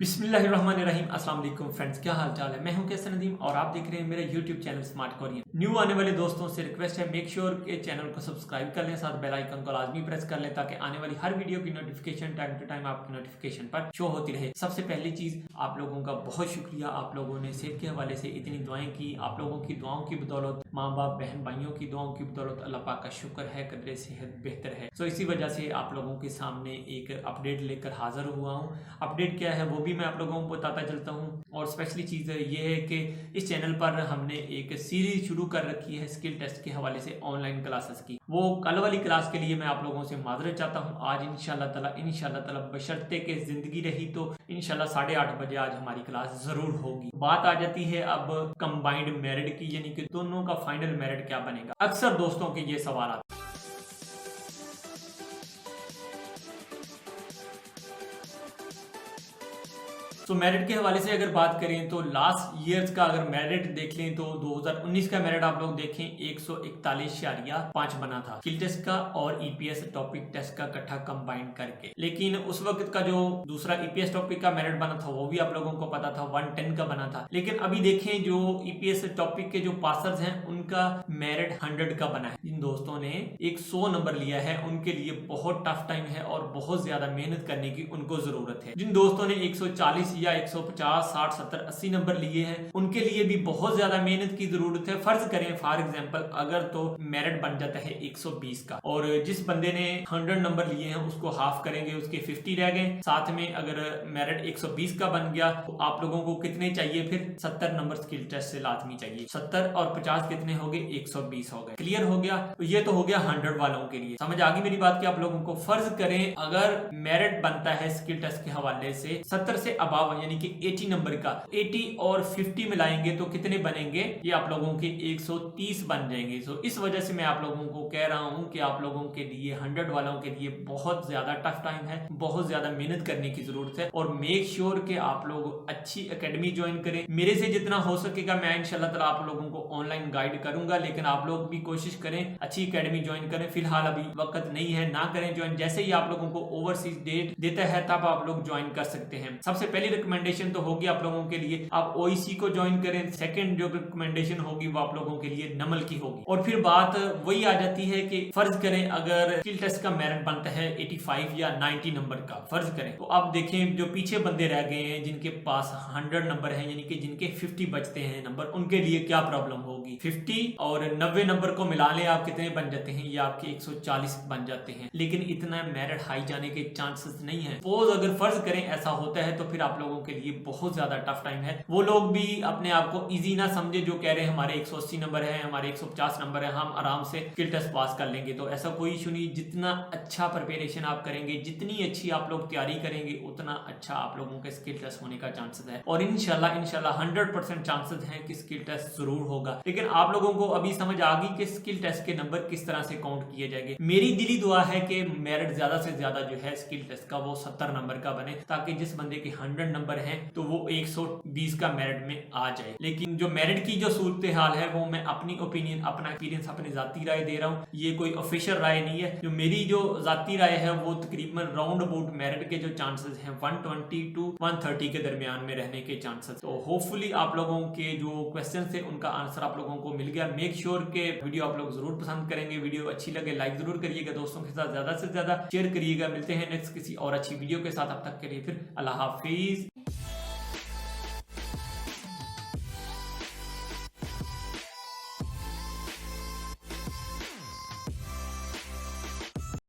बिस्मिल्लाहिर्रहमानिर्रहीम। अस्सलाम वालेकुम फ्रेंड्स, क्या हाल चाल है। मैं हूं कैसर नदीम और आप देख रहे हैं मेरा YouTube channel smart Korean. New आने वाले दोस्तों से रिक्वेस्ट है, मेक श्योर के चैनल को सब्सक्राइब कर लें, साथ बेल आइकन को लाजमी प्रेस कर लें ताकि आने वाली हर वीडियो की नोटिफिकेशन टाइम टू टाइम आपकी नोटिफिकेशन पर शो होती रहे। सबसे पहली चीज, आप लोगों का बहुत शुक्रिया। आप लोगों ने सेहत के हवाले से इतनी दुआएं की। आप लोगों की दुआओं की बदौलत, माँ बाप बहन भाइयों की दुआओं की बदौलत अल्लाह पाक का शुक्र है, कदर सेहत बेहतर है। तो इसी वजह से आप लोगों के सामने एक अपडेट लेकर हाजिर हुआ हूँ। अपडेट क्या है वो भी मैं आप लोगों को बताता चलता हूँ। और स्पेशली चीज़ ये है कि इस चैनल पर हमने एक सीरीज शुरू कर रखी है स्किल टेस्ट के हवाले से ऑनलाइन क्लासेस की। वो कल वाली क्लास के लिए मैं आप लोगों से माजरत चाहता हूँ। आज इंशाल्लाह ताला बशर्ते के जिंदगी रही तो इंशाल्लाह 8:30 बजे आज हमारी क्लास जरूर होगी। बात आ जाती है अब कंबाइंड मेरिट की, यानी कि दोनों का फाइनल मेरिट क्या बनेगा। अक्सर दोस्तों के ये सवाल आते हैं। तो मेरिट के हवाले से अगर बात करें तो लास्ट ईयर्स का अगर मेरिट देख लें तो 2019 का मेरिट आप लोग देखें 141.5 बना था स्किल टेस्ट का और ईपीएस टॉपिक टेस्ट का इकट्ठा कंबाइन करके। लेकिन उस वक्त का जो दूसरा ईपीएस टॉपिक का मेरिट बना था वो भी आप लोगों को पता था 110 का बना था। लेकिन अभी देखें जो ईपीएस टॉपिक के जो पासर्स हैं उनका मेरिट 100 का बना है। जिन दोस्तों ने 100 नंबर लिया है उनके लिए बहुत टफ टाइम है और बहुत ज्यादा मेहनत करने की उनको जरूरत है। जिन दोस्तों ने 140 या 150, 60, 70, 80 नंबर लिए हैं उनके लिए भी बहुत ज्यादा मेहनत की जरूरत है। फर्ज करें फॉर एग्जांपल अगर तो मेरिट बन जाता है 120 का और जिस बंदे ने 100 नंबर लिए हैं उसको हाफ करेंगे, उसके 50 रह गए। साथ में अगर मेरिट 120 का बन गया तो आप लोगों को कितने चाहिए, फिर 70 नंबर स्किल टेस्ट से लाजमी चाहिए। 70 और 50 कितने हो गए, 120 हो गए। क्लियर हो गया। तो ये तो हो गया 100 वालों के लिए। समझ आ गई मेरी बात की आप लोगों को। फर्ज करें अगर मेरिट बनता है स्किल टेस्ट के हवाले से 70 से अबाव यानी कि 80 नंबर का, 80 और 50 मिलाएंगे तो कितने बनेंगे, ये आप लोगों के 130 बन जाएंगे। तो इस वजह से मैं आप लोगों को कह रहा हूं कि आप लोगों के लिए 100 वालों के लिए बहुत ज्यादा टफ टाइम है, बहुत ज्यादा मेहनत करने की जरूरत है। और मेक श्योर कि आप लोग अच्छी एकेडमी ज्वाइन करें। मेरे से जितना हो सकेगा मैं इंशाल्लाह ताला आप लोगों को ऑनलाइन गाइड करूंगा, लेकिन आप लोग भी कोशिश करें अच्छी एकेडमी ज्वाइन करें। फिलहाल अभी वक्त नहीं है, ना करें ज्वाइन। जैसे ही आप लोगों को ओवरसीज डेट देता है तब आप लोग ज्वाइन कर सकते हैं। सबसे पहली रिकमेंडेशन तो होगी आप लोगों के लिए आप ओईसी को ज्वाइन करें। सेकंड जो रिकमेंडेशन होगी वो आप लोगों के लिए नमल की होगी। और फिर बात वही आ जाती है कि फर्ज करें अगर स्किल टेस्ट का मेरिट बनता है 85 या 90 नंबर का, फर्ज करें तो आप देखें जो पीछे बंदे रह गए हैं जिनके पास 100 नंबर है यानी कि जिनके 50 बचते हैं नंबर, उनके लिए क्या प्रॉब्लम होगी। 50 और 90 नंबर को मिला ले आप कितने बन जाते हैं, ये आपके 140 बन जाते हैं। लेकिन इतना मेरिट हाई जाने के चांसेस नहीं है। सपोज अगर फर्ज करें ऐसा होता है तो फिर आप लोगों के लिए बहुत ज्यादा टफ टाइम है। वो लोग भी अपने आप को इजी ना समझे जो कह रहे हैं हमारे 180 नंबर है, हमारे 150 नंबर है, हम आराम से स्किल टेस्ट पास कर लेंगे। तो ऐसा कोई इशू नहीं। जितना अच्छा प्रिपरेशन आप करेंगे, जितनी अच्छी आप लोग तैयारी करेंगे, उतना अच्छा आप लोगों के स्किल टेस्ट होने का चांसेस है। और इंशाल्लाह 100% चांसेस हैं कि स्किल टेस्ट जरूर होगा। लेकिन आप लोगों को अभी समझ आ गई कि स्किल टेस्ट के नंबर किस तरह से काउंट किए जाएंगे। मेरी दिली दुआ है कि मेरिट ज्यादा से ज्यादा जो है स्किल टेस्ट का वो 70 नंबर का बने, ताकि जिस बंदे के 100 नंबर है तो वो 120 का मेरिट में आ जाए। लेकिन जो मेरिट की जो सूरत हाल है वो मैं अपनी ओपिनियन, अपना एक्सपीरियंस, अपनी जाती राय दे रहा हूँ। ये कोई ऑफिशियल राय नहीं है। जो मेरी जो जाती राय है वो तकरीबन राउंड अबाउट मेरिट के जो चांसेस हैं 120 to 130 के दरमियान में रहने के चांसेस। तो होपफुली आप लोगों के जो क्वेश्चन थे उनका आंसर आप लोगों को मिल गया। मेक श्योर के वीडियो आप लोग जरूर पसंद करेंगे। वीडियो अच्छी लगे लाइक जरूर करिएगा, दोस्तों के साथ ज्यादा से ज्यादा शेयर करिएगा। मिलते हैं नेक्स्ट किसी और अच्छी वीडियो के साथ। अब तक के लिए फिर अल्लाह हाफिज।